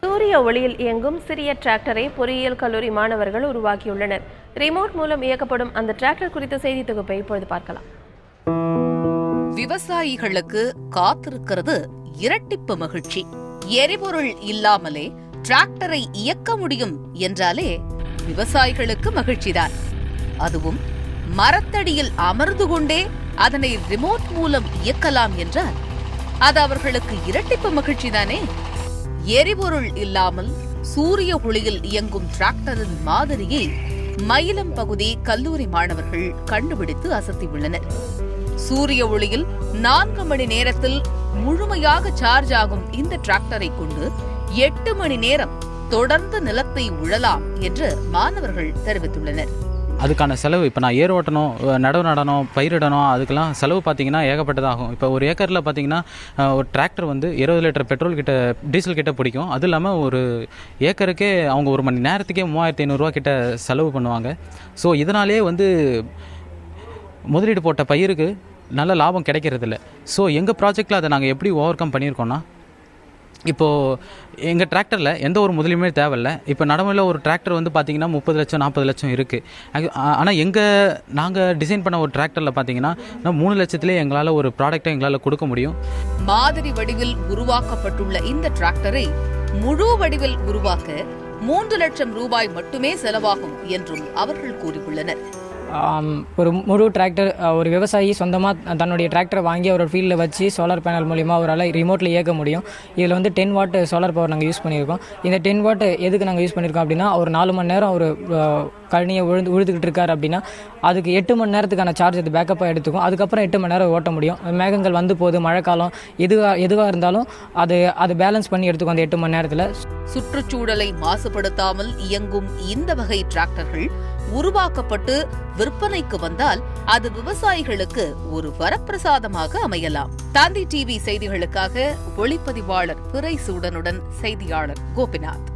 சூரிய ஒளியில் இயங்கும் சிறிய டிராக்டரை பொறியியல் கல்லூரி மாணவர்கள் உருவாக்கியுள்ளனர். ரிமோட் மூலம் இயக்கப்படும் அந்த டிராக்டர் குறித்த செய்தி தொகுப்பை இப்பொழுது பார்க்கலாம். விவசாயிகளுக்கு காத்திருக்கிறது இரட்டிப்பு மகிழ்ச்சி. எரிபொருள் இல்லாமலே டிராக்டரை இயக்க முடியும் என்றாலே விவசாயிகளுக்கு மகிழ்ச்சிதான். அதுவும் மரத்தடியில் அமர்ந்து கொண்டே அதனை ரிமோட் மூலம் இயக்கலாம் என்றால் அது அவர்களுக்கு இரட்டிப்பு மகிழ்ச்சிதானே. எரிபொருள் இல்லாமல் சூரிய ஒளியில் இயங்கும் டிராக்டரின் மாதிரியை மயிலம் பகுதி கல்லூரி மாணவர்கள் கண்டுபிடித்து அசத்தியுள்ளனர். சூரிய ஒளியில் 4 மணி நேரத்தில் முழுமையாக சார்ஜ் ஆகும் இந்த டிராக்டரை கொண்டு 8 மணி நேரம் தொடர்ந்து நிலத்தை உழலாம் என்று மாணவர்கள் தெரிவித்துள்ளனர். அதுக்கான செலவு இப்போ நான் ஏர் ஓட்டணும், நடவு நடணும், பயிரிடணும், அதுக்கெல்லாம் செலவு பார்த்தீங்கன்னா ஏகப்பட்டதாகும். இப்போ ஒரு ஏக்கரில் பார்த்தீங்கன்னா ஒரு டிராக்டர் வந்து 20 லிட்டர் பெட்ரோல் கிட்ட டீசல் கிட்ட பிடிக்கும். அது இல்லாமல் ஒரு ஏக்கருக்கே அவங்க 1 மணி நேரத்துக்கே 3500 கிட்ட செலவு பண்ணுவாங்க. ஸோ இதனாலே வந்து முதலீடு போட்ட பயிருக்கு நல்ல லாபம் கிடைக்கிறதில்ல. ஸோ எங்கள் ப்ராஜெக்டில் அதை நாங்கள் எப்படி ஓவர் கம் பண்ணியிருக்கோன்னா, இப்போது எங்கள் டிராக்டரில் எந்த ஒரு முதலீடுமே தேவையில்லை. இப்போ நடைமுறையில் ஒரு டிராக்டர் வந்து பார்த்திங்கன்னா 30 லட்சம் 40 லட்சம் இருக்குது. ஆனால் நாங்கள் டிசைன் பண்ண ஒரு டிராக்டரில் பார்த்தீங்கன்னா 3 லட்சத்துலேயே எங்களால் ஒரு ப்ராடக்டை எங்களால் கொடுக்க முடியும். மாதிரி வடிவில் உருவாக்கப்பட்டுள்ள இந்த டிராக்டரை முழு வடிவில் உருவாக்க 3 லட்சம் ரூபாய் மட்டுமே செலவாகும் என்றும் அவர்கள் கூறியுள்ளனர். ஒரு முழு டிராக்டர் ஒரு விவசாயி சொந்தமாக தன்னுடைய டிராக்டரை வாங்கி அவரோட ஃபீல்டில் வச்சு சோலார் பேனல் மூலிமா அவரால் ரிமோட்டில் இயக்க முடியும். இதில் வந்து 10 வாட் சோலார் பவர் நாங்கள் யூஸ் பண்ணியிருக்கோம். இந்த 10 வாட் எதுக்கு நாங்கள் யூஸ் பண்ணியிருக்கோம் அப்படின்னா, ஒரு 4 மணி நேரம் ஒரு கழனியை உழுதுகிட்டு இருக்காரு அப்படின்னா அதுக்கு 8 மணி நேரத்துக்கான சார்ஜ் அது பேக்கப்பாக எடுத்துக்கும். அதுக்கப்புறம் 8 மணி நேரம் ஓட்ட முடியும். மேகங்கள் வந்து போகுது, மழைக்காலம் எதுவாக இருந்தாலும் அது பேலன்ஸ் பண்ணி எடுத்துக்கும் அந்த 8 மணி நேரத்தில். சுற்றுச்சூழலை மாசுபடுத்தாமல் இயங்கும் இந்த வகை டிராக்டர்கள் உருவாக்கப்பட்டு விற்பனைக்கு வந்தால் அது விவசாயிகளுக்கு ஒரு வரப்பிரசாதமாக அமையலாம். தந்தி டிவி செய்திகளுக்காக ஒளிப்பதிவாளர் பிறை சூடனுடன் செய்தியாளர் கோபிநாத்.